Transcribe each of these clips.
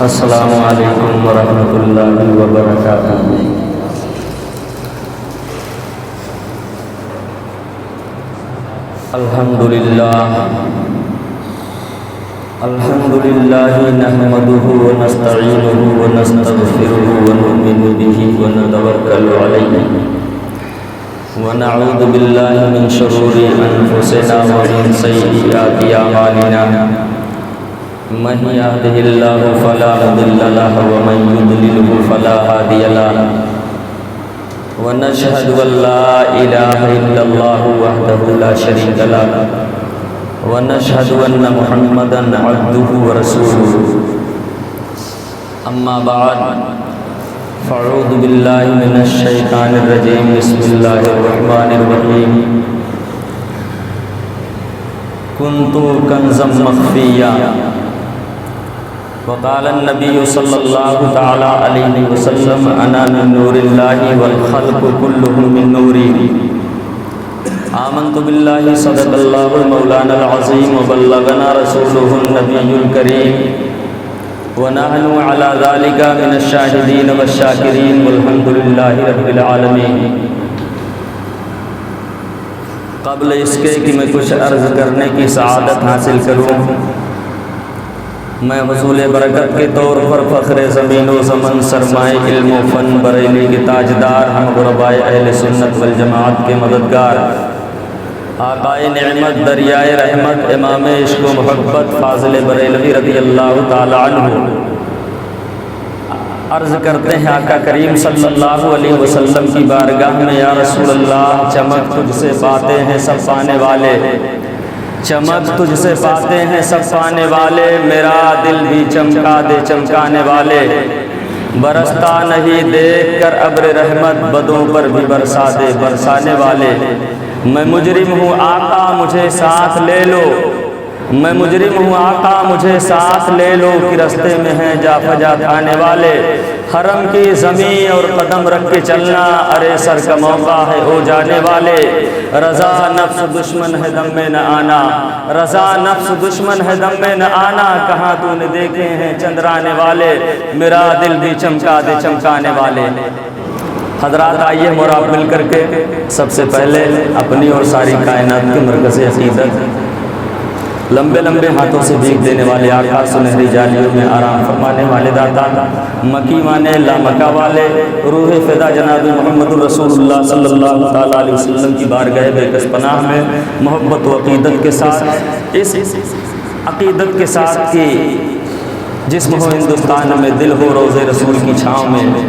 السلام علیکم ورحمۃ اللہ وبرکاتہ۔ الحمدللہ نحمدہ ونستعینہ ونستغفرہ ونؤمن بہ ونتوکل علیہ ونعوذ باللہ من شرور انفسنا ومن سیئات اعمالنا، من یهدہ اللہ فلا مضل لہ ومن یضللہ فلا ہادی لہ، ونشہد ان لا الہ الا اللہ وحدہ لا شریک لہ، ونشہد ان محمدا عبدہ ورسولہ۔ اما بعد فاعوذ باللہ من الشیطان الرجیم، بسم اللہ الرحمن الرحیم۔ کنت کنزا مخفیا، وقال النبی صلی اللہ تعالی علیہ وسلم انا من نور اللہ والخلق كلهم من نوری۔ آمنت باللہ صدق اللہ مولانا العظیم وبلغنا رسولہ النبی الکریم، ونحن على ذلك من الشاہدین والشاکرین والحمد للہ رب العالمین۔ قبل اس کے کہ میں کچھ عرض کرنے کی سعادت حاصل کروں، میں حصول برکت کے طور پر فخر زمین و زمن، سرمائے علم و فن بریلی کے تاجدار، ہم غربائے اہل سنت والجماعت کے مددگار، آقائے نعمت دریائے رحمت، امام عشق و محبت فاضل بریلوی رضی اللہ تعالی عنہ، عرض کرتے ہیں آقا کریم صلی اللہ علیہ وسلم کی بارگاہ میں، یا رسول اللہ چمک تجھ سے پاتے ہیں سب پانے والے، چمک تجھ سے پاتے ہیں سب پانے والے، میرا دل بھی چمکا دے چمکانے والے، برستا نہیں دیکھ کر ابر رحمت، بدوں پر بھی برسا دے برسانے والے۔ میں مجرم ہوں آقا مجھے ساتھ لے لو، میں مجرم ہوں آقا مجھے ساتھ لے لو، کہ رستے میں ہیں جا فجا کھانے والے، حرم کی زمین اور قدم رکھ کے چلنا، ارے سر کا موقع ہے او جانے والے، رضا نفس دشمن ہے دم میں نہ آنا، رضا نفس دشمن ہے دم میں نہ آنا، کہاں تو نے دیکھے ہیں چندرانے والے، میرا دل بھی چمکا دے چمکانے والے۔ حضرات آئیے اور آپ مل کر کے سب سے پہلے اپنی اور ساری کائنات کے مرکز عقیدت، لمبے لمبے ہاتھوں سے بھیک دینے والے آقا، سنہری جالیوں میں آرام فرمانے والے داتا، مکی مانے لامکا والے، روح فدا جناب محمد رسول اللہ صلی اللہ تعالیٰ علیہ وسلم کی بارگاہ بے کس پناہ میں محبت و عقیدت کے ساتھ، اس عقیدت کے ساتھ کہ جسم ہو ہندوستان میں، دل ہو روضے رسول کی چھاؤں میں،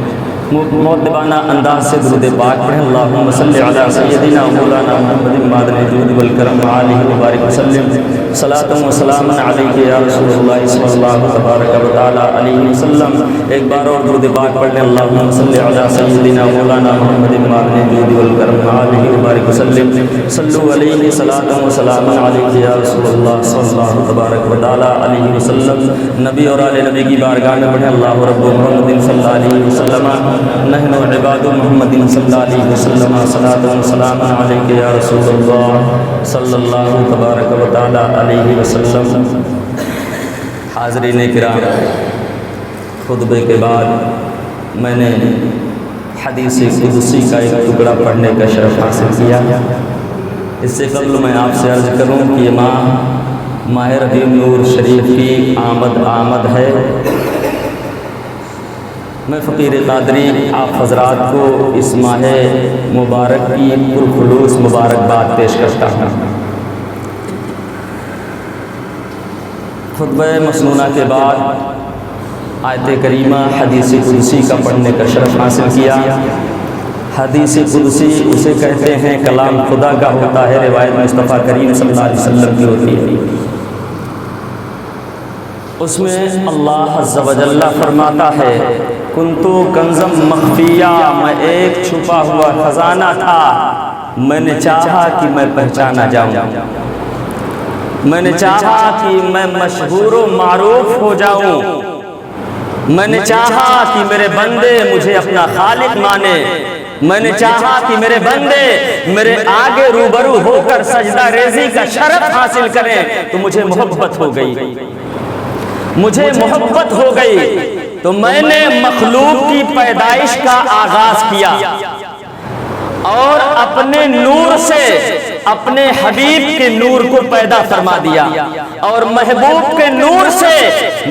مؤدبانہ انداز سے درود پاک پڑھیں۔ اللہم صلی علی سیدنا مولانا محمد معدن الجود والکرم وآلہ وبارک وسلم، صلاۃ و سلام علیک یا رسول اللہ صلی اللہ تبارک و تعالی علیہ وسلم۔ ایک بار اور درود پاک پڑھ لیں۔ اللہم صلی علی سیدنا مولانا محمد معدن الجود والکرم وآلہ وبارک وسلم، صلو علیہ صلاۃ و سلام علیک یا رسول اللہ صلی اللہ تبارک و تعالی علیہ وسلم۔ نبی اور آل نبی کی بارگاہ میں پڑھیں۔ اللہ رب محمد صلی اللہ علیہ وسلم، نحن عباد محمد صلی اللہ علیہ وسلم، صلاۃ و سلام علیک یا رسول اللہ صلی اللہ تبارک و تعالی علیہ وسلم۔ حاضرین کرام، خطبے کے بعد میں نے حدیث قدسی کا ایک ٹکڑا پڑھنے کا شرف حاصل کیا۔ اس سے قبل میں آپ سے عرض کروں کہ یہ ماہ ربیع النور شریف کی آمد ہے۔ میں فقیر قادری آپ حضرات کو اس ماہ مبارک کی پرخلوص مبارکباد پیش کرتا ہوں۔ خطبہ مسنونہ کے بعد آیت کریمہ حدیث قدسی کا پڑھنے کا شرف حاصل کیا۔ حدیث قدسی اسے کہتے ہیں کلام خدا کا ہوتا ہے، روایت مصطفیٰ کریم صلی اللہ علیہ وسلم کی ہوتی ہے۔ اس میں اللہ عز و جل فرماتا ہے کنتو کنزم مخفیہ، میں ایک چھپا ہوا خزانہ تھا، میں نے چاہا کہ میں پہچانا جاؤں، میں نے چاہا کہ میں مشہور و معروف ہو جاؤں، میں نے چاہا کہ میرے بندے مجھے اپنا خالق مانے، میں نے چاہا کہ میرے بندے میرے آگے روبرو ہو کر سجدہ ریزی کا شرف حاصل کریں، تو مجھے محبت ہو گئی۔ مجھے محبت ہو گئی تو میں نے مخلوق کی پیدائش کا آغاز کیا اور اپنے نور سے اپنے حبیب کے نور کو پیدا فرما دیا، اور محبوب کے نور سے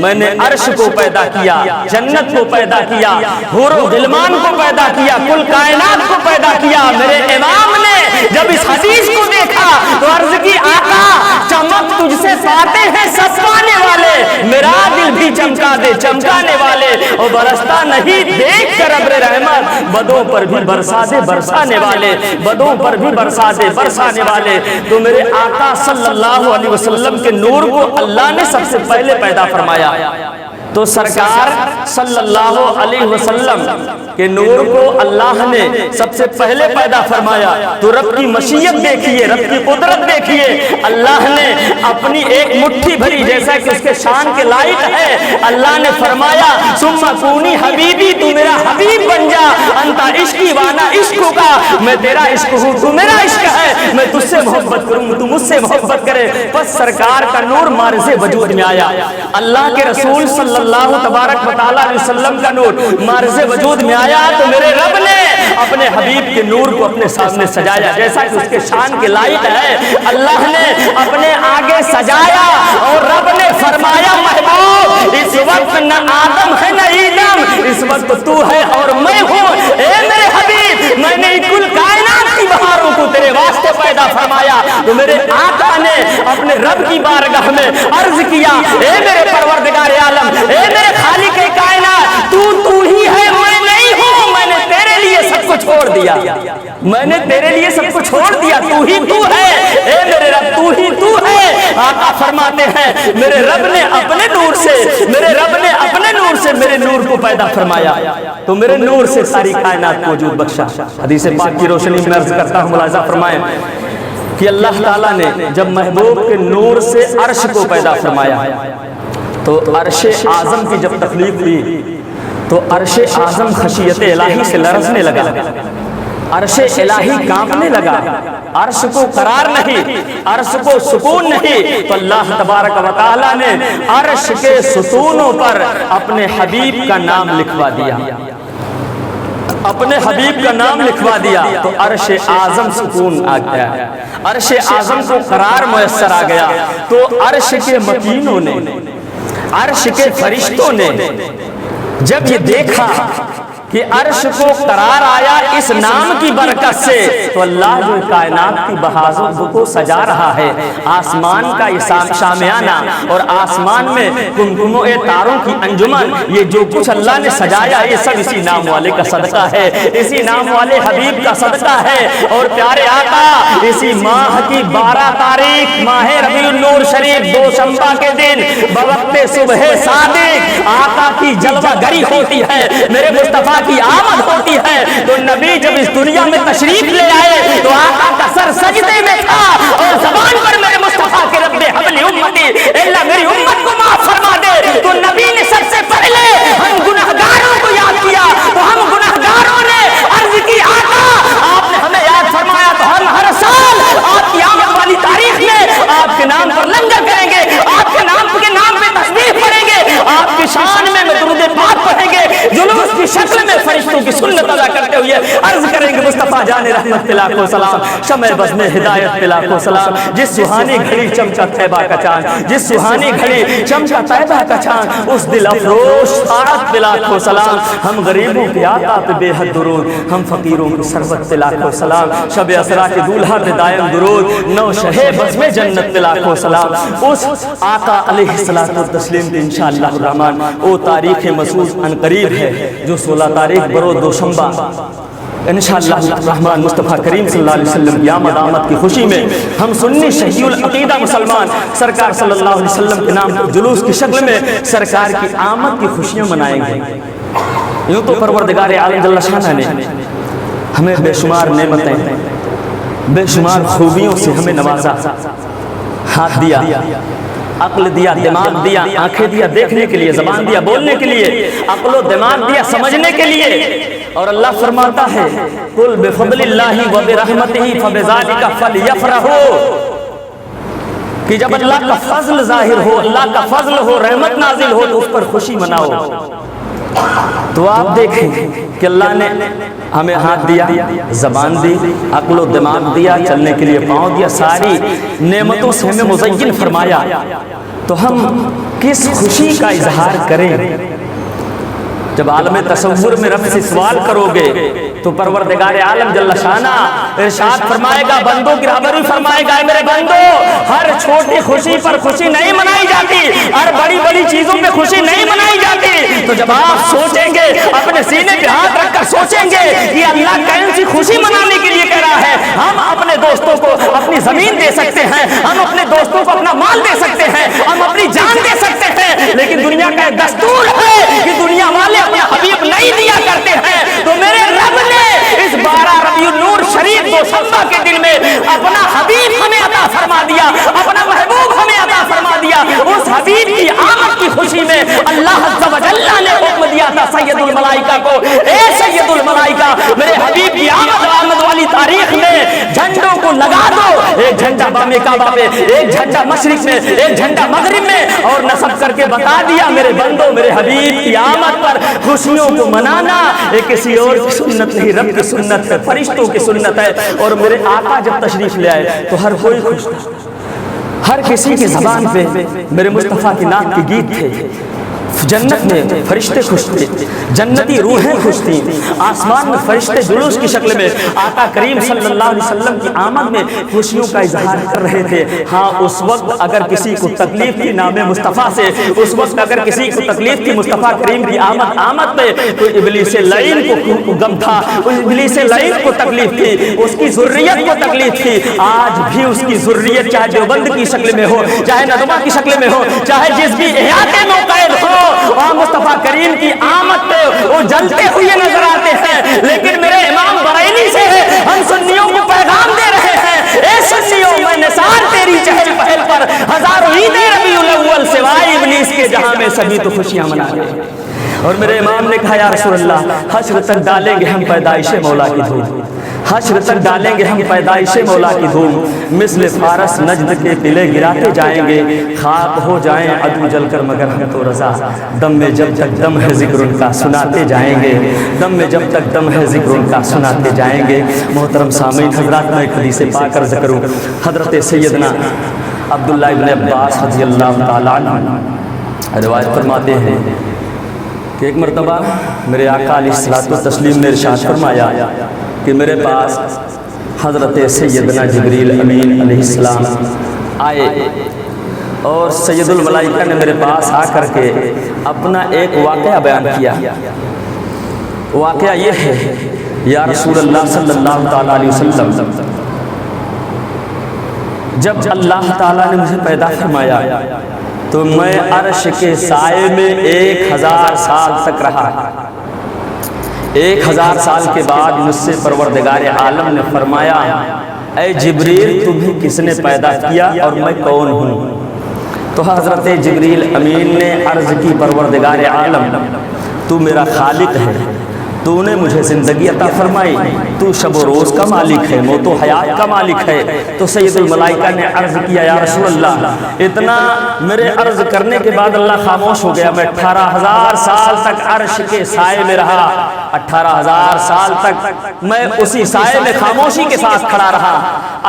میں نے عرش کو پیدا کیا، جنت کو پیدا کیا، حور و غلمان کو پیدا کیا، کل کائنات کو پیدا کیا۔ میرے امام نے جب اس حدیث کو دیکھا تو عرض کی آقا چمک تجھ سے پاتے ہیں سب پانے والے، میرا دل بھی چمکا دے چمکانے والے، اور برستا نہیں دیکھ کر ابر رحمت، بدوں پر بھی برسا دے برسانے والے، بدوں پر بھی برسا دے برسانے والے۔ تو میرے آقا صلی اللہ علیہ وسلم کے نور کو اللہ نے سب سے پہلے پیدا فرمایا، تو سرکار صلی اللہ علیہ وسلم کے نور کو اللہ نے سب سے پہلے پیدا فرمایا۔ تو رب کی مشیت دیکھیے، رب کی قدرت دیکھیے، اللہ نے اپنی ایک مٹھی بھری، جیسا کہ اس کے شان کے لائق ہے، اللہ نے فرمایا ثم کونی حبیبی، تو میرا حبیب بن جا، انتا عشقی وانا عشق کا، میں تیرا عشق ہوں تو میرا عشق ہے، میں تجھ سے محبت کروں تو مجھ سے محبت کرے۔ پس سرکار کا نور مارز وجود میں آیا، اللہ کے رسول صلی اللہ تبارک و تعالیٰ علیہ وسلم کا نور مارز وجود میں آیا، تو میرے رب نے اپنے حبیب کے نور کو اپنے سامنے سجایا، جیسا کہ اس کے شان کے لائق ہے، اللہ نے اپنے آگے سجایا، اور رب نے فرمایا محبوب اس وقت نہ آدم ہے نہ ایدم، اس وقت تو ہے اور میں ہوں، اے میرے حبیب میں نے کل کائنات کی بہاروں کو تیرے واسطے پیدا فرمایا۔ تو میرے آقا نے اپنے رب کی بارگاہ میں عرض کیا، اے میرے پروردگار عالم، اے میرے خالق کائنات، تو ہی ہے میں نہیں ہوں، میں نے تیرے لیے سب کو چھوڑ دیا، میں نے تیرے لیے سب کو چھوڑ دیا، تو ہی تو ہے، اے میرے رب تو ہی تو ہے۔ آقا فرماتے ہیں میرے رب نے اپنے نور سے، میرے رب نے اپنے نور سے میرے نور کو پیدا فرمایا، تو میرے نور سے ساری کائنات کو وجود بخشا۔ حدیث پاک کی روشنی میں عرض کرتا ہوں، ملاحظہ فرمائیں کہ اللہ تعالیٰ نے جب محبوب کے نور سے عرش کو پیدا فرمایا تو عرش اعظم کی جب تخلیق ہوئی تو عرش اعظم خشیت الہی سے لرزنے لگا، عرش الہی کانپنے لگا، عرش کو قرار نہیں، عرش کو سکون نہیں، تو اللہ تبارک و تعالیٰ نے عرش کے ستونوں پر اپنے حبیب کا نام لکھوا دیا، اپنے حبیب کا نام لکھوا دیا، تو عرش اعظم سکون آ گیا، عرش اعظم کو قرار میسر آ گیا۔ تو عرش کے مکینوں نے، عرش کے فرشتوں نے جب یہ دیکھا کہ عرش کو قرار آیا اس نام کی برکت سے، تو اللہ جو کائنات کی بہاروں کو سجا رہا ہے، آسمان کا یہ شامیانہ اور آسمان میں کمکموں تاروں کی انجمن، یہ جو کچھ اللہ نے سجایا یہ سب اسی نام والے کا صدقہ ہے، اسی نام والے حبیب کا صدقہ ہے۔ اور پیارے آقا اسی ماہ کی 12 تاریخ ماہ ربیع النور شریف دوشنبہ کے دن بوقت صبح صادق آقا کی جلوہ گری ہوتی ہے، میرے مصطفیٰ کی آمد ہوتی ہے۔ تو نبی جب اس دنیا میں تشریف لے آئے تو آقا کا سر سجدے میں تھا، اور زبان پر میرے مصطفیٰ کے رب حبل امتی، اللہ میری امت کو معاف فرما دے۔ تو نبی نے سب سے پہلے ہم گناہگاروں کو یاد کیا، تو ہم گناہگاروں نے عرض کی آقا آپ نے ہمیں یاد فرمایا، تو ہم ہر سال آپ کی آمد والی تاریخ میں آپ کے نام پر لنگر کریں گے، آپ کے نام پہ تسبیح پڑھیں گے، آپ کی شان میں درود پاک پڑھیں گے، جلوس کی شکل میں فرشتوں کی سنت ادا کرتے ہوئے عرض کریں گے مصطفیٰ جان رحمت پہ لاکھوں سلام، شمع بزم ہدایت پہ لاکھوں سلام، جس سہانی گھڑی چمکا طیبہ کا چاند، جس سہانی گھڑی چمکا طیبہ کا چاند، اس دل افروش ساعت پہ لاکھوں سلام، ہم غریبوں کے آقا پہ بے حد درود، ہم فقیروں کی ثروت پہ لاکھوں سلام، شب اسرا کے دولہا پہ دائم درود، نو شہ بزم جنت پہ لاکھوں سلام، اس آقا علیہ الصلوۃ والتسلیم پہ انشاءاللہ الرحمن وہ تاریخ مسعود ان قریب ہے جو 16 تاریخ برو دوشنبہ انشاءاللہ الرحمن مصطفیٰ کریم صلی اللہ علیہ وسلم کی آمد کی خوشی میں ہم سنی شہید العقیدہ مسلمان سرکار صلی اللہ علیہ وسلم کے نام جلوس کی شکل میں سرکار کی آمد کی خوشیاں منائیں گے۔ یوں تو پروردگار عالم جل شانہ نے ہمیں بے شمار نعمتیں، بے شمار خوبیوں سے ہمیں نوازا، ہاتھ دیا، عقل دیا، دماغ دیا، آنکھیں دیا دیکھنے کے لیے، زبان دیا بولنے کے لیے، عقل و دماغ دیا سمجھنے کے لیے، اور اللہ فرماتا ہے قُلْ بِفَضْلِ اللَّهِ وَبِرَحْمَتِهِ فَبِذَلِكَ فَلْيَفْرَحُوا، کہ جب اللہ کا فضل ظاہر ہو، اللہ کا فضل ہو، رحمت نازل ہو تو اس پر خوشی مناؤ۔ تو آپ دیکھیں کہ اللہ نے ہمیں ہاتھ دیا، زبان دی، عقل و دماغ دیا، چلنے کے لیے پاؤں دیا، ساری نعمتوں سے ہمیں مزین فرمایا، تو ہم کس خوشی کا اظہار کریں؟ جب عالم تصور میں رب سے سوال کرو گے تو پروردگار عالم جل شانہ ارشاد فرمائے گا، بندوں کی رہبری فرمائے گا، میرے بندو ہر چھوٹی خوشی پر خوشی نہیں منائی جاتی، ہر بڑی بڑی چیزوں پہ خوشی نہیں منائی جاتی۔ تو جب آپ سوچیں گے، اپنے سینے پہ ہاتھ رکھ کر سوچیں گے کہ اللہ کون سی خوشی منانے کے لیے کہہ رہا ہے، ہم اپنے دوستوں کو اپنی زمین دے سکتے ہیں، ہم اپنے دوستوں کو اپنا مال دے سکتے ہیں، ہم اپنی جان دے سکتے ہیں، لیکن دنیا کا ایک دستور ہے کہ دنیا والے اپنے حبیب نہیں دیا کرتے ہیں۔ تو میرے رب نے اس 12 ربیع النور شریف دوشنبہ کے دن میں اپنا حبیب ہمیں عطا فرما دیا، اپنا محبوب ہمیں عطا فرما دیا۔ اس حبیب کی آمد کی خوشی میں اللہ عز و جل نے حکم دیا تھا سید الملائکہ کو، اے سید الملائکہ میرے حبیب کی آمد والی تاریخ میں جھنڈوں کو لگا دو، ایک جھنڈا بام کعبہ پہ، ایک جھنڈا مشرق میں، ایک جھنڈا مغرب میں، اور نصب کر کے بتا دیا میرے بندوں میرے حبیب کی آمد پر خوشیوں کو منانا یہ کسی اور کی سنت نہیں، رب کی سنت ہے، فرشتوں کی سنت ہے۔ اور میرے آقا جب تشریف لے آئے تو ہر کوئی خوش تھا، ہر کسی کی زبان پہ میرے مصطفیٰ کی نام کے گیت تھے، جنت میں فرشتے خوش تھے، جنتی روحیں خوش تھیں، آسمان میں فرشتے جلوس کی شکل میں آقا کریم صلی اللہ علیہ وسلم کی آمد میں خوشیوں کا اظہار کر رہے تھے۔ ہاں اس وقت اگر کسی کو تکلیف تھی نام مصطفیٰ سے، اس وقت اگر کسی کو تکلیف تھی مصطفیٰ کریم کی آمد پہ، تو ابلیس لعین کو غم تھا، ابلیس لعین کو تکلیف تھی، اس کی ذریت کو تکلیف تھی۔ آج بھی اس کی ذریت چاہے دیوبند کی شکل میں ہو، چاہے ندوہ کی شکل میں ہو، چاہے جس بھی احاطے میں قید ہو، اور مصطفیٰ کریم کی آمد پہ وہ جلتے ہوئے نظر آتے ہیں۔ لیکن میرے امام بریلی سے ہم سنیوں کو پیغام دے رہے ہیں، اے سنیوں میں نثار تیری چہل پہل پر ہزاروں عید ربیع الاول سوائے ابلیس کے جہاں میں سبھی تو خوشیاں منا رہے۔ اور میرے امام نے کہا یا رسول اللہ حشر تک ڈالیں گے ہم پیدائش مولا کی دھوم، حشر تک ڈالیں گے ہم پیدائش مولا کی دھوم، مثل فارس نجد کے قلعے گراتے جائیں گے، خاک ہو جائیں عدو جل کر مگر ہم تو رضا، دم میں جب تک دم ہے ذکر ان کا سناتے جائیں گے، دم میں جب تک دم ہے ذکر ان کا سناتے جائیں گے۔ محترم سامعین حضرات میں ایک حدیث پاک عرض کروں، حضرت سیدنا عبداللہ ابن عباس رضی اللہ تعالیٰ عنہ روایت فرماتے ہیں کہ ایک مرتبہ میرے آقا علیہ الصلوۃ والتسلیم نے ارشاد فرمایا کہ میرے پاس حضرت سیدنا جبریل امین علیہ السلام آئے، اور سید الملائکہ نے میرے پاس آ کر کے اپنا ایک واقعہ بیان کیا۔ واقعہ یہ ہے یا رسول اللہ صلی اللہ تعالیٰ علیہ وسلم، جب اللہ تعالیٰ نے مجھے پیدا فرمایا تو میں عرش کے سائے میں 1000 سال تک رہا۔ 1000 سال کے بعد مجھ سے پروردگار عالم نے فرمایا اے جبریل تمہیں کس نے پیدا کیا اور میں کون ہوں؟ تو حضرت جبریل امین نے عرض کی پروردگار عالم تو میرا خالق ہے، تو نے مجھے زندگی عطا فرمائی، تو شب و روز کا مالک ہے، موت و حیات کا مالک ہے۔ تو سید الملائکہ نے عرض کیا یا رسول اللہ، اتنا میرے عرض کرنے کے بعد اللہ خاموش ہو گیا۔ میں 18000 سال تک عرش کے سائے میں رہا، 18000 سال تک میں اسی سائے میں خاموشی کے ساتھ کھڑا رہا۔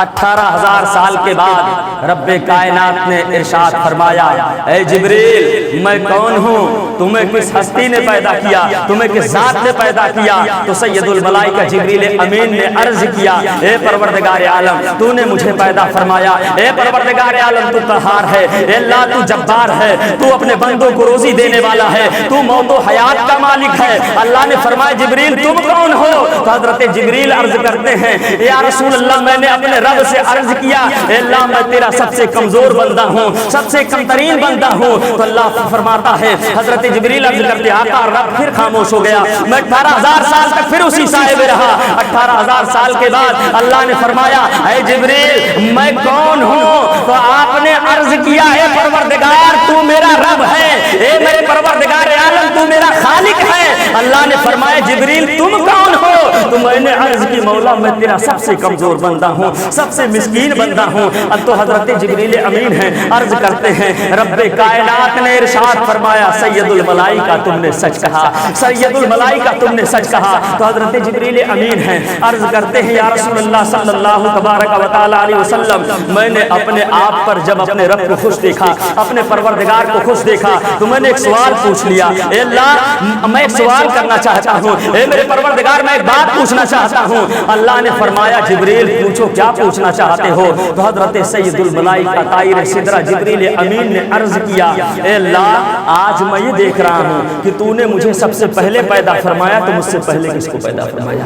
18000 سال کے بعد رب کائنات نے ارشاد فرمایا اے جبریل میں کون ہوں؟ تمہیں کس ہستی نے پیدا کیا؟ تمہیں کس ذات نے پیدا کیا؟ تو سید الملائکہ جبریل امین نے عرض کیا اے پروردگار عالم تو نے مجھے پیدا فرمایا، اے پروردگار عالم تو قہار ہے، اے اللہ تو جبار ہے، تو اپنے بندوں کو روزی دینے والا ہے، تو موت و حیات کا مالک ہے۔ اللہ نے فرمایا جبریل تم کون ہو؟ تو حضرت جبریل عرض کرتے ہیں یا رسول اللہ میں نے اپنے رب سے عرض کیا اے اللہ میں تیرا سب سے کمزور بندہ ہوں، سب سے کم ترین بندہ ہوں۔ تو اللہ فرماتا ہے حضرت جبریل عرض کرتے آقا رب پھر خاموش ہو گیا۔ میں 18000 سال تک پھر اسی سائے میں رہا۔ 18000 سال کے بعد اللہ نے فرمایا اے جبریل میں کون ہوں؟ تو آپ نے عرض کیا اے پروردگار تو میرا رب ہے، اے میرے پروردگار عالم تو میرا خالق ہے۔ اللہ نے فرمایا جبریل تم کون ہو؟ تو میں نے عرض کی مولا میں تیرا سب سے کمزور بندہ ہوں، سب سے مسکین بندہ ہوں۔ تو حضرت جبریل امین ہیں، عرض کرتے ہیں رب کائنات نے ارشاد فرمایا سید الملائکہ تم نے سچ کہا، سید الملائکہ تم نے سچ کہا۔ تو حضرت جبریل امین ہیں، عرض کرتے ہیں یا رسول اللہ صلی اللہ تبارک و تعالی علیہ وسلم میں نے اپنے آپ پر جب اپنے رب کو خوش دیکھا، اپنے پروردگار کو خوش دیکھا تو میں نے ایک سوال پوچھ لیا، اے اللہ میں ایک سوال کرنا چاہتا ہوں، اے میرے پروردگار میں ایک بات پوچھنا چاہتا ہوں۔ اللہ نے فرمایا جبریل پوچھو کیا پوچھنا چاہتے ہو؟ تو حضرت سید الملائکہ طائر سدرہ جبریل امین نے عرض کیا اے اللہ آج میں یہ دیکھ رہا ہوں کہ تو نے مجھے سب سے پہلے پیدا فرمایا تو مجھ سے پہلے کس کو پیدا فرمایا؟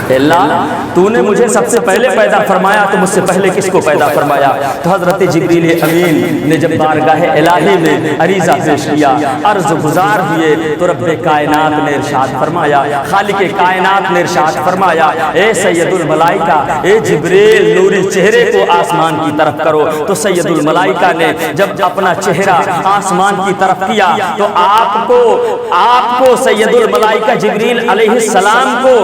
اے اللہ تو نے مجھے سب سے پہلے پیدا فرمایا تو مجھ سے پہلے کس کو پیدا فرمایا؟ تو حضرت جبریل امین نے جب بارگاہ الہی میں عریضہ پیش کیا، عرض گزار ہوئے تو رب کائنات نے ارشاد فرمایا، خالق کائنات نے ارشاد فرمایا اے سید الملائکہ اے جبریل نوری چہرے کو آسمان کی طرف کرو۔ تو سید الملائکہ نے جب اپنا چہرہ آسمان کی طرف کیا تو آپ کو سید الملائکہ جبریل علیہ السلام کو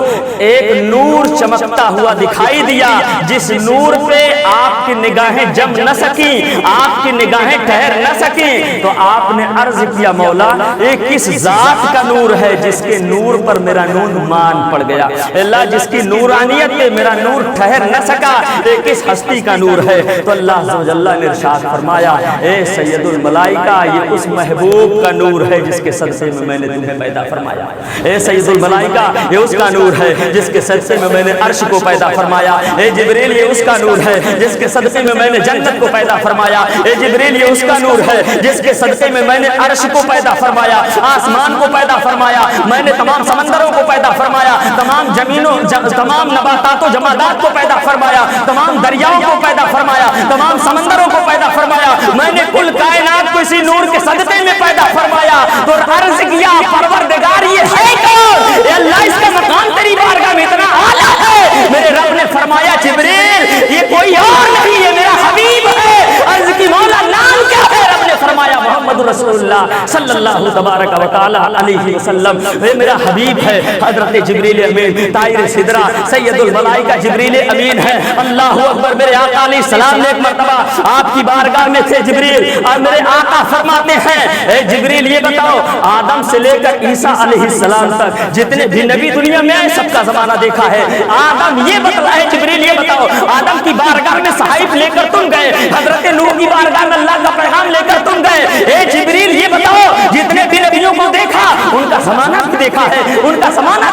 ایک نور چمکتا ہوا دکھائی دیا، جس نور پہ آپ کی نگاہیں جم نہ سکیں، آپ کی نگاہیں ٹھہر نہ سکیں۔ تو آپ نے عرض کیا مولا یہ کس ذات کا نور ہے جس کے نور پر میرا نور مان پڑ گیا؟ اللہ جس کی نورانیت پہ میرا نور ٹھہر نہ سکا یہ کس ہستی کا نور ہے؟ تو اللہ عز و جل نے ارشاد فرمایا اے سید الملائکہ یہ اس محبوب کا نور ہے جس کے صدقے میں میں نے تمہیں پیدا فرمایا۔ اے سید الملائکہ یہ اس کا نور ہے جس کے صدقے میں میں نے عرش کو پیدا فرمایا۔ اے جبریل یہ اس کا نور ہے جس کے صدقے میں میں نے جنت کو پیدا فرمایا۔ اے جبریل یہ اس کا نور ہے جس کے صدقے میں میں نے عرش کو پیدا فرمایا، آسمان کو پیدا فرمایا، میں نے تمام سمندروں کو پیدا فرمایا، تمام زمینوں تمام نباتات و جمادات کو پیدا فرمایا، تمام دریاؤں کو پیدا فرمایا، تمام سمندروں کو پیدا فرمایا، میں نے کل کائنات کو اسی نور کے صدقے میں پیدا فرمایا۔ تو عرض کیا پروردگار یہ ہے کون؟ اے اللہ اس کا مقام تیری بارگاہ میں اتنا اعلیٰ ہے۔ میرے رب نے فرمایا جبریل یہ کوئی اور نہیں یہ میرا حبیب ہے۔ عرض کی مولا نام کیا ہے؟ رب نے فرمایا محمد رسول اللہ صلی اللہ تبارک و تعالی علیہ وسلم یہ میرا حبیب ہے۔ حضرت جبریل امین طائر سدرہ سید الملائکہ جبریل امین ہے۔ اللہ اکبر۔ میرے آقا علیہ السلام نے ایک مرتبہ آپ کی بارگاہ میں تھے جبریل اور میرے آقا فرماتے ہیں اے جبریل یہ بتاؤ آدم سے لے کر عیسیٰ علیہ السلام تک جتنے بھی نبی دنیا میں آئے سب کا زمانہ دیکھا ہے۔ آدم یہ بتائے جبریل یہ بتاؤ آدم کی بارگاہ میں صحائف لے کر تم گئے، حضرت نوح کی بارگاہ میں اللہ کا پیغام لے کر تم گئے۔ اے جبریل یہ بتاؤ جتنے بھی نبیوں کو دیکھا ان کا زمانہ بھی دیکھا ہے، ان کا زمانہ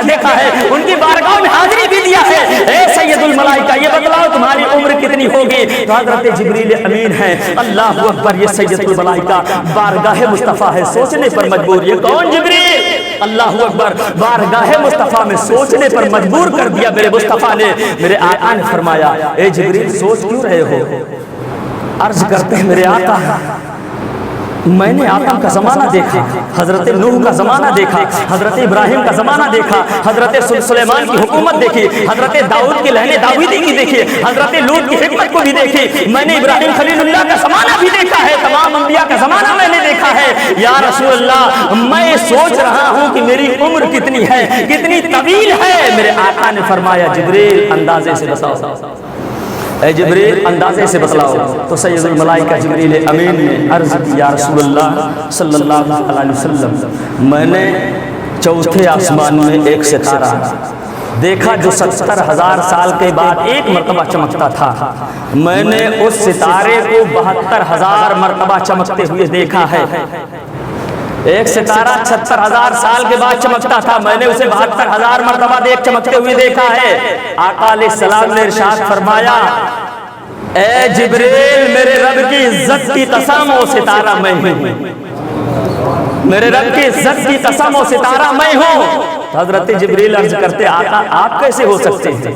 دیکھا ہے، ان کی بارگاہ میں حاضری بھی دیا ہے۔ اے سید الملائکہ یہ بتلاؤ تمہاری عمر کتنی ہوگی؟ تو حضرت جبریل امین ہے۔ اللہ اکبر۔ یہ سید الملائکہ بارگاہ مصطفیٰ ہے سوچنے پر مجبور۔ یہ کون جبریل؟ اللہ اکبر۔ بارگاہ مصطفیٰ میں سوچنے پر مجبور کر دیا میرے مصطفیٰ نے۔ میرے آقا نے فرمایا اے جبریل سوچ کیوں رہے ہو؟ عرض کرتے ہیں میرے آقا میں نے آدم کا زمانہ دیکھا، حضرت نوح کا زمانہ دیکھا، حضرت ابراہیم کا زمانہ دیکھا، حضرت سلیمان کی حکومت دیکھی، حضرت داؤد کی لہن داودی کی دیکھی، حضرت لوط کی حکمت کو بھی دیکھی، میں نے ابراہیم خلیل اللہ کا زمانہ بھی دیکھا ہے، تمام انبیاء کا زمانہ میں نے دیکھا ہے۔ یا رسول اللہ میں سوچ رہا ہوں کہ میری عمر کتنی ہے، کتنی طویل ہے۔ میرے آقا نے فرمایا جبریل اندازے سے بتاؤ، اے جبریل اندازے سے بتلاؤ۔ تو سید الملائکہ جبریل امین نے عرض کی یا رسول اللہ صلی اللہ علیہ وسلم میں نے چوتھے آسمان میں ایک ستارہ دیکھا جو 70,000 سال کے بعد ایک مرتبہ چمکتا تھا۔ میں نے اس ستارے کو 72,000 مرتبہ چمکتے ہوئے دیکھا ہے۔ ایک ستارہ 76,000 سال کے بعد چمکتا تھا، میں نے اسے 72,000 مرتبہ چمکتے ہوئے دیکھا ہے۔ آقا علیہ السلام نے ارشاد فرمایا اے جبریل میرے رب کی عزت کی قسم وہ ستارہ میں ہوں، میرے رب کی عزت کی قسم وہ ستارہ میں ہوں۔ حضرت جبریل عرض کرتے آقا آپ کیسے ہو سکتے ہیں؟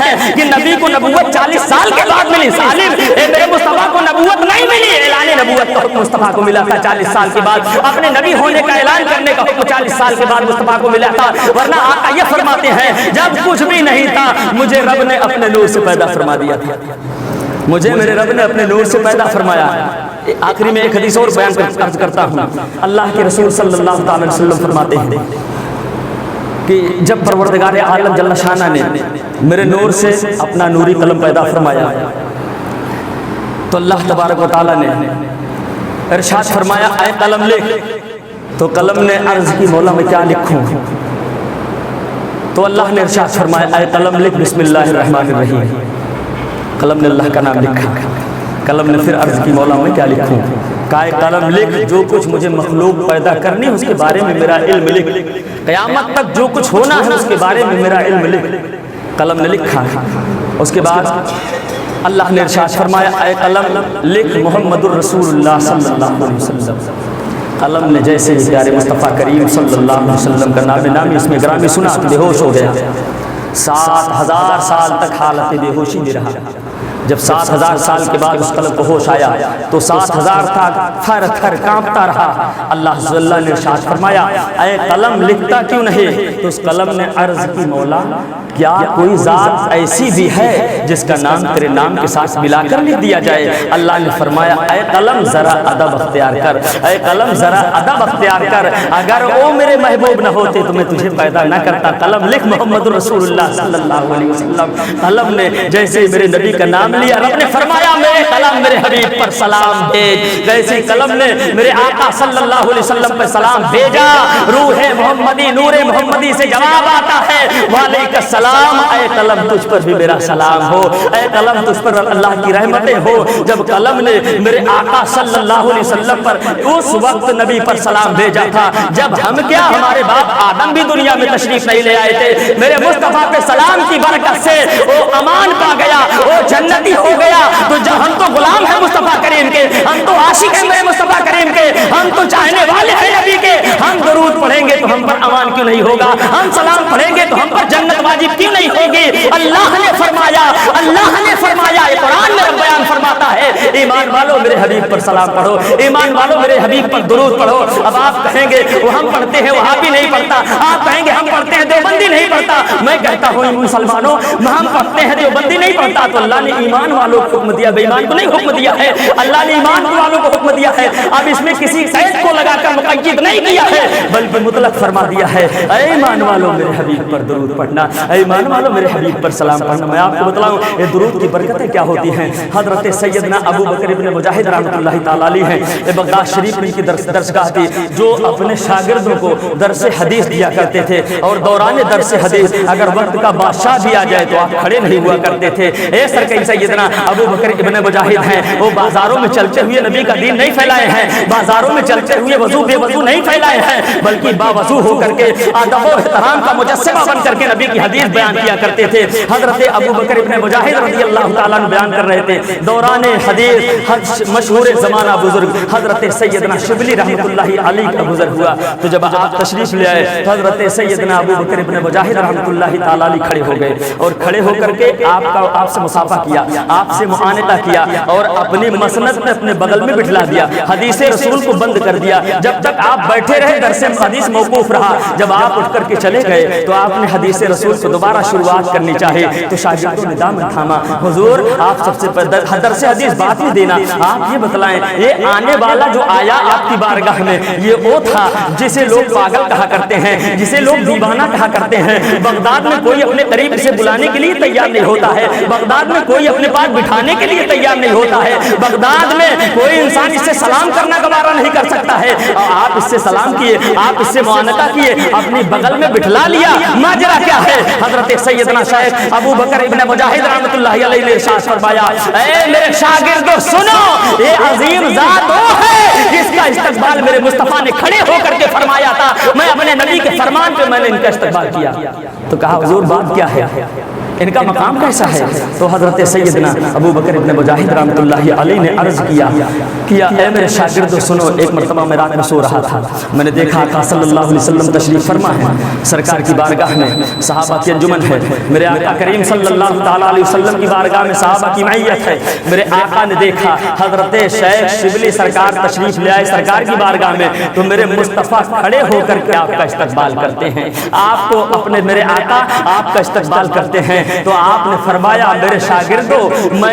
ہیں کہ نبی کو نبوت 40 سال کے بعد ملی، سالم میرے مصطفیٰ کو نبوت نہیں ملی، اعلان نبوت کا حکم مصطفیٰ کو ملا تھا 40 سال کے بعد، اپنے نبی ہونے کا اعلان کرنے کا حکم 40 سال کے بعد مصطفیٰ کو ملا تھا، ورنہ آقا یہ فرماتے ہیں جب کچھ بھی نہیں تھا مجھے رب نے اپنے نور سے پیدا فرما دیا تھا، مجھے میرے رب نے اپنے نور سے پیدا فرمایا۔ آخری میں ایک حدیث اور بیان عرض کرتا ہوں، اللہ کے رسول صلی اللہ علیہ وسلم فرماتے ہیں کہ جب پروردگار عالم جل شانہ نے میرے نور سے اپنا نوری قلم پیدا فرمایا تو اللہ تبارک و تعالیٰ نے ارشاد فرمایا اے قلم لکھ، تو قلم نے عرض کی مولا میں کیا لکھوں، تو اللہ نے ارشاد فرمایا اے قلم لکھ بسم اللہ الرحمن الرحیم، قلم نے اللہ کا نام لکھا، قلم نے پھر عرض کی مولا میں کیا لکھوں، کہا اے قلم لکھ جو کچھ مجھے مخلوق پیدا کرنی ہے اس کے بارے میں میرا علم لکھ، قیامت تک جو کچھ ہونا ہے اس کے بارے میں میرا علم لکھ، قلم نے لکھا۔ اس کے بعد اللہ نے ارشاد فرمایا اے قلم لکھ محمد الرسول اللہ صلی اللہ علیہ وسلم، قلم نے جیسے ہی پیارے مصطفیٰ کریم صلی اللہ علیہ وسلم کا نامی اس میں گرامی سنا بے ہوش ہو گیا، 7000 سال تک حالت بے ہوشی میں رہا، جب 7000 سال کے بعد اس قلم کو ہوش آیا تو 7000 تک تھر تھر کانپتا رہا، اللہ صلی اللہ نے ارشاد فرمایا اے قلم لکھتا کیوں نہیں، تو اس قلم نے عرض کی مولا کیا کوئی ذات ایسی بھی ہے جس کا نام تیرے نام کے ساتھ ملا کر لکھ دیا جائے، اللہ نے فرمایا اے قلم ذرا ادب اختیار کر، اے قلم ذرا ادب اختیار کر، اگر وہ میرے محبوب نہ ہوتے تو میں تجھے پیدا نہ کرتا، قلم لکھ محمد رسول اللہ صلی اللہ علیہ وسلم۔ قلم نے جیسے میرے نبی کا نام لیا، رب نے فرمایا میرے قلم میرے حبیب پر سلام بھیج، جیسے قلم نے میرے آقا صلی اللہ علیہ وسلم پر سلام بھیجا، روح محمدی نور محمدی سے جواب آتا ہے وعلیکم السلام، اے قلم تجھ پر بھی میرا سلام ہو، اے قلم تجھ پر اللہ کی رحمتیں ہو۔ جب قلم نے میرے آقا صلی اللہ علیہ وسلم پر اس وقت نبی پر سلام بھیجا تھا جب ہم کیا ہمارے باپ آدم بھی دنیا میں تشریف نہیں لے آئے تھے، میرے مصطفیٰ پہ سلام کی برکت سے وہ امان پا گیا، وہ جنتی ہو گیا، تو جب ہم تو غلام ہیں مصطفیٰ کریم کے، ہم تو عاشق ہیں میرے مصطفیٰ کریم کے، ہم تو چاہنے والے ہیں نبی کے، ہم درود پڑھیں گے تو ہم پر امان کیوں نہیں ہوگا، ہم سلام پڑھیں گے تو ہم پر جنت واجب کیوں نہیں ہوگی۔ اللہ نے فرمایا قرآن میں بیان فرماتا ہے ایمان والو میرے حبیب پر سلام پڑھو، ایمان والو میرے حبیب پر درود پڑھو۔ اب آپ کہیں گے وہ ہم پڑھتے ہیں وہابی نہیں پڑھتا، آپ کہیں گے ہم پڑھتے ہیں دیوبندی نہیں پڑھتا، میں کہتا ہوں مسلمانوں ہم پڑھتے ہیں دیوبندی نہیں پڑھتا تو اللہ نے ایمان والوں کو حکم دیا، بے ایمان کو نہیں حکم دیا ہے، اللہ نے ایمان والوں کو حکم دیا ہے، اب اس میں کسی قید کو لگا کر مقید نہیں کیا ہے بلکہ مطلق فرما دیا ہے اے ایمان والو میرے حبیب پر درود پڑھنا، اے ایمان والو میرے حبیب پر سلام پڑھنا۔ میں آپ کو بتلاؤں یہ درود کی برکتیں کیا ہوتی ہیں۔ حضرت سیدنا ابو بکر ابن مجاہد رحمۃ اللہ تعالی علیہ ہیں، یہ بغداد شریف میں کی درسگاہ تھی، جو اپنے شاگردوں کو درس حدیث دیا کرتے تھے، اور دوران درس حدیث اگر وقت کا بادشاہ بھی آ جائے تو آپ کھڑے نہیں ہوا کرتے تھے۔ ایسا کہ سیدنا ابو بکر ابن مجاہد ہیں، وہ بازاروں میں چلتے ہوئے نبی کا دین نہیں پھیلائے ہیں، بازاروں میں چلتے ہوئے وضو بے وضو نہیں پھیلائے ہیں، بلکہ باوضو ہو کر کے ادب و احترام کا مجسمہ بن کر کے نبی کی حدیث بیان کیا کرتے تھے۔ حضرت ابو بکر ابن مجاہد رضی اللہ تعالیٰ عنہ بیان کر رہے تھے دوران حدیث مشہور زمانہ بزرگ حضرت سیدنا شبلی رحمۃ اللہ علیہ کا گزر ہوا، تو جب آپ تشریف لے آئے تو حضرت سیدنا ابو بکر ابن مجاہد رحمۃ اللہ تعالیٰ علیہ کھڑے ہو گئے، اور کھڑے ہو کر کے آپ سے مصافحہ کیا، آپ سے معانقہ کیا، اور اپنی مسند میں اپنے بغل میں بٹھلا دیا، حدیث رسول کو بند کر دیا، جب تک آپ بیٹھے رہے درس حدیث موقوف رہا، جب آپ اٹھ کر کے چلے گئے تو آپ نے حدیث رسول کو دوبارہ شروعات کرنی چاہے تو شاگردوں نے دامن تھاما، حضور آپ سب سے درس حدیث بات ہی دینا، آپ یہ بتلائیں یہ آنے والا جو آیا آپ کی بارگاہ میں یہ وہ تھا جسے لوگ پاگل کہا کرتے ہیں، جسے لوگ دیوانہ کہا کرتے ہیں، بغداد میں کوئی اپنے قریب سے بلانے کے لیے تیار نہیں ہوتا ہے، بغداد میں کوئی اپنے پاس بٹھانے کے لیے تیار نہیں ہوتا ہے، بغداد میں کوئی انسان اس سے سلام کرنا گوارا نہیں کر سکتا ہے، آپ اس سے سلام کیے، آپ اس سے معانقہ کیے، اپنی بغل میں بٹھلا لیا، ماجرا کیا ہے؟ حضرت سیدنا شیخ ابو بکر ابن مجاہد رحمۃ اللہ علیہ نے ارشاد فرمایا اے میرے شاگردو سنو، یہ عظیم ذات وہ ہے جس کا استقبال میرے مصطفیٰ نے کھڑے ہو کر کے فرمایا تھا، میں اپنے نبی کے فرمان پہ میں نے ان کا استقبال کیا۔ تو کہا حضور بات کیا ہے؟ ان کا مقام کیسا ہے؟ تو حضرت سیدنا ابو بکر ابن مجاہد رحمۃ اللہ علیہ نے عرض کیا اے میرے شاگردو سنو، ایک مرتبہ میں رات میں سو رہا تھا، میں نے دیکھا آقا صلی اللہ علیہ وسلم تشریف فرما ہے، سرکار کی بارگاہ میں صحابہ کی انجمن ہے، میرے آقا کریم صلی اللہ تعالیٰ علیہ وسلم کی بارگاہ میں صحابہ کی معیت ہے۔ میرے آقا نے دیکھا حضرت شیخ شبلی سرکار تشریف لے آئے سرکار کی بارگاہ میں، تو میرے مصطفیٰ کھڑے ہو کر کے آپ کا استقبال کرتے ہیں، آپ کو اپنے میرے آقا آپ کا استقبال کرتے ہیں۔ تو آپ نے فرمایا میرے شاگردو، میں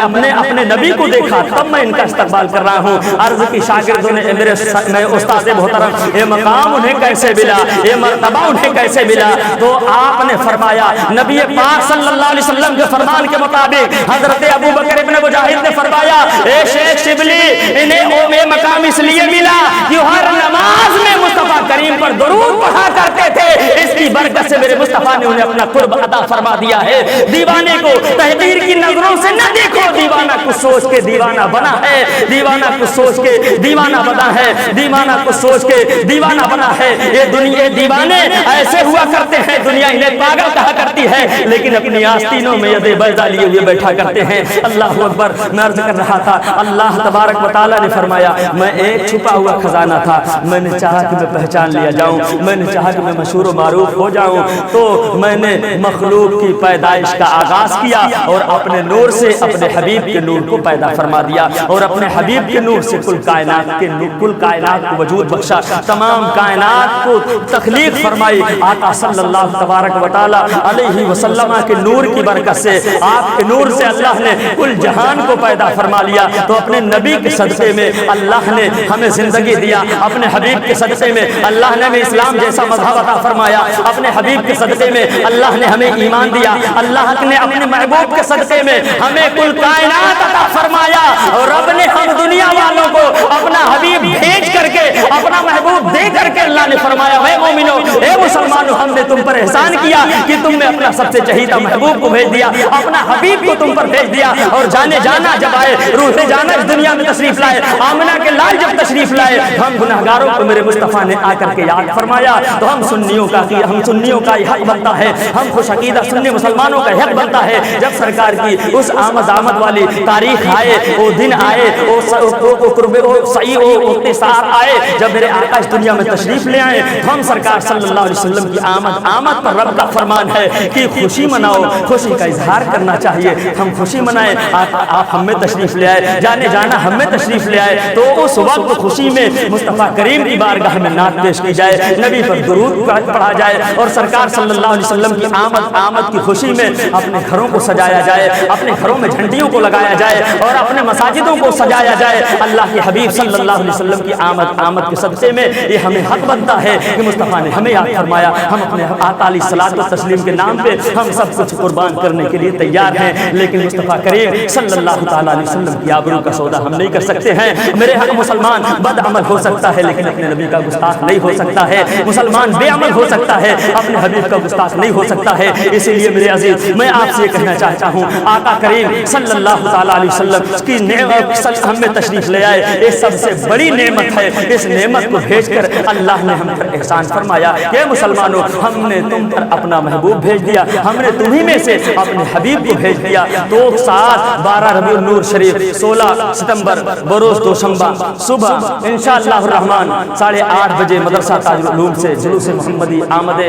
اپنے نبی کو دیکھا تب میں ان کا استقبال کر رہا ہوں۔ عرض کی شاگردوں نے میرے استاد محترم یہ مقام انہیں کیسے ملا، یہ مرتبہ انہیں کیسے ملا؟ تو آپ نے فرمایا نبی پاک صلی اللہ علیہ وسلم کے فرمان کے مطابق حضرت ابو بکر ابن مجاہد نے فرمایا اے شیخ شبلی انہیں یہ مقام اس لیے ملا کہ ہر نماز میں مصطفیٰ کریم پر درود پڑھا کرتے تھے، اس کی برکت سے میرے مصطفیٰ نے انہیں اپنا قرب عطا فرما دیا ہے۔ دیوانے کو تحقیر کی نظروں سے نہ دیکھو، دیوانہ کچھ سوچ کے دیوانہ بنا ہے، دیوانہ کچھ سوچ کے دیوانہ بنا ہے، دیوانہ کچھ سوچ کے دیوانہ بنا ہے۔ یہ دنیا دیوانے ایسے ہوا کرتے ہیں، دنیا انہیں پاگل کہا کرتی ہے، لیکن اپنی آستینوں میں ید بیضا لیے ہوئے بیٹھا کرتے ہیں۔ اللہ اکبر، میں عرض کر رہا تھا اللہ تبارک و تعالیٰ نے فرمایا میں ایک چھپا ہوا خزانہ تھا، میں نے چاہا کہ میں پہچان لیا جاؤں، میں نے چاہا کہ میں مشہور و معروف ہو جاؤں، تو میں نے مخلوق کی پیدائش کا آغاز کیا اور اپنے نور سے اپنے حبیب کے نور کو پیدا فرما دیا، اور اپنے حبیب کے نور سے کل کائنات کو وجود بخشا، تمام کائنات کو تخلیق فرمائی۔ آقا صلی اللہ تبارک و تعالیٰ علیہ وسلم کے نور کی برکت سے، آپ کے نور سے اللہ نے کل جہان کو پیدا فرما لیا۔ تو اپنے نبی کے صدقے میں اللہ نے ہمیں زندگی دیا، اپنے حبیب کے صدقے میں اللہ نے ہمیں اسلام جیسا مذہب عطا فرمایا، اپنے حبیب کے صدقے میں اللہ نے ہمیں ایمان دیا، اللہ نے اپنے محبوب کے صدقے میں ہمیں کل کائنات عطا فرمایا، اور رب نے ہم دنیا والوں کو اپنا حبیب بھیج کر کے اپنا محبوب دے کر کے اللہ نے فرمایا اے مومنو، اے مسلمانوں، ہم نے تم پر احسان کیا کہ تم نے اپنا سب سے چہیتا محبوب کو بھیج دیا، اپنا حبیب کو تم پر بھیج دیا۔ اور جانے جانا جب آئے، روح جانا اس دنیا میں تشریف لائے، آمنہ کے لال جب تشریف لائے، ہم گناہگاروں کو میرے مصطفیٰ نے آ کر کے یاد فرمایا۔ تو ہم سنیوں کا یہ حق بنتا ہے، ہم خوش عقیدہ سنی مسلمانوں کا حق بنتا ہے جب سرکار کی اس آمد والی تاریخ آئے، وہ دن آئے، وہ صحیح اختصار آئے، جب میرے آقا اس دنیا میں تشریف لے آئے، ہم سرکار صلی اللہ علیہ وسلم کی آمد پر رب کا فرمان ہے کہ خوشی مناؤ، خوشی کا اظہار کرنا چاہیے، ہم خوشی منائیں۔ آپ ہم میں تشریف لے آئے، جانے جانا ہم میں تشریف لے آئے، تو اس وقت خوشی میں مصطفیٰ کریم کی بارگاہ میں نعت پیش کی جائے، نبی پر درود پڑھا جائے، اور سرکار صلی اللہ علیہ وسلم کی آمد کی خوشی میں اپنے گھروں کو سجایا جائے، اپنے گھروں میں جھنڈیوں کو لگایا جائے، اور اپنے مساجدوں کو سجایا جائے۔ اللہ کے حبیب صلی اللہ علیہ وسلم کی آمد کے صدقے میں یہ ہمیں حق بنتا ہے کہ مصطفیٰ نے ہمیں یاد فرمایا، ہم اپنے آقا علیہ الصلوۃ والتسلیم کے نام پہ ہم سب کچھ قربان کرنے کے لیے تیار ہیں، لیکن مصطفیٰ کریم صلی اللہ تعالیٰ علیہ وسلم کی آبرو کا سودا ہم نہیں کر سکتے ہیں۔ میرے حق مسلمان بد عمل ہو سکتا ہے لیکن اپنے نبی کا گستاخ نہیں ہو سکتا ہے، مسلمان بے عمل ہو سکتا ہے اپنے حبیب کا گستاخ نہیں ہو سکتا ہے۔ اسی لیے میرے عزیز میں آپ سے یہ کہنا چاہتا ہوں، آقا کریم صلی اللہ تعالیٰ علیہ وسلم کی نعمت ہم میں تشریف لے آئے، یہ سب سے بڑی نعمت ہے۔ اس نعمت کو بھیج کر اللہ نے ہم پر احسان فرمایا کہ مسلمانوں ہم نے تم پر اپنا محبوب بھیج دیا، ہم نے تمہیں میں سے اپنے حبیب کو بھیج دیا۔ تو ساتھ 12 ربیع النور شریف 16 ستمبر بروز دوشنبہ صبح انشاءاللہ الرحمن 8:30 بجے مدرسہ تاج العلوم سے جلوس محمدی آمد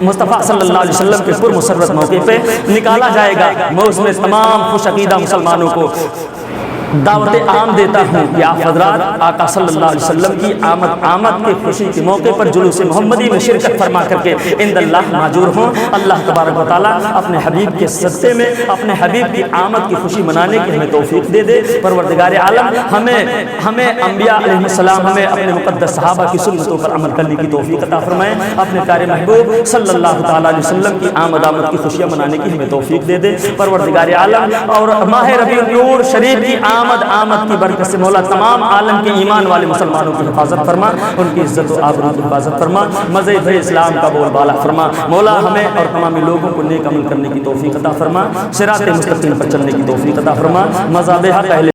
مصطفیٰ صلی اللہ علیہ وسلم کے پرمسرت موقع پہ نکالا جائے گا۔ میں اس میں تمام خوش عقیدہ مسلمانوں کو دعوت عام دیتا ہوں کہ آپ حضرات آقا صلی اللہ علیہ وسلم کی آمد کی خوشی کے موقع پر جلوس محمدی میں شرکت فرما کر کے عند اللہ معجور ہوں۔ اللہ تبارک و تعالیٰ اپنے حبیب کے صدقے میں اپنے حبیب کی آمد کی خوشی منانے کی ہمیں توفیق دے دے۔ پروردگار عالم ہمیں انبیاء علیہ السلام ہمیں اپنے مقدس صحابہ کی سنتوں پر عمل کرنے کی توفیق عطا فرمائے، اپنے پیارے محبوب صلی اللہ تعالیٰ علیہ وسلم کی آمد کی خوشیاں منانے کی ہمیں توفیق دے دے۔ پروردگار عالم اور ماہ ربیع النور شریف کی آمد کی برکت سے مولا تمام عالم کے ایمان والے مسلمانوں کی حفاظت فرما، ان کی عزت و آبرو کی حفاظت فرما، مذہب اسلام کا بول بالا فرما۔ مولا ہمیں اور تمام لوگوں کو نیک عمل کرنے کی توفیق عطا فرما، صراط مستقیم پر چلنے کی توفیق عطا فرما، مذہب حق اہل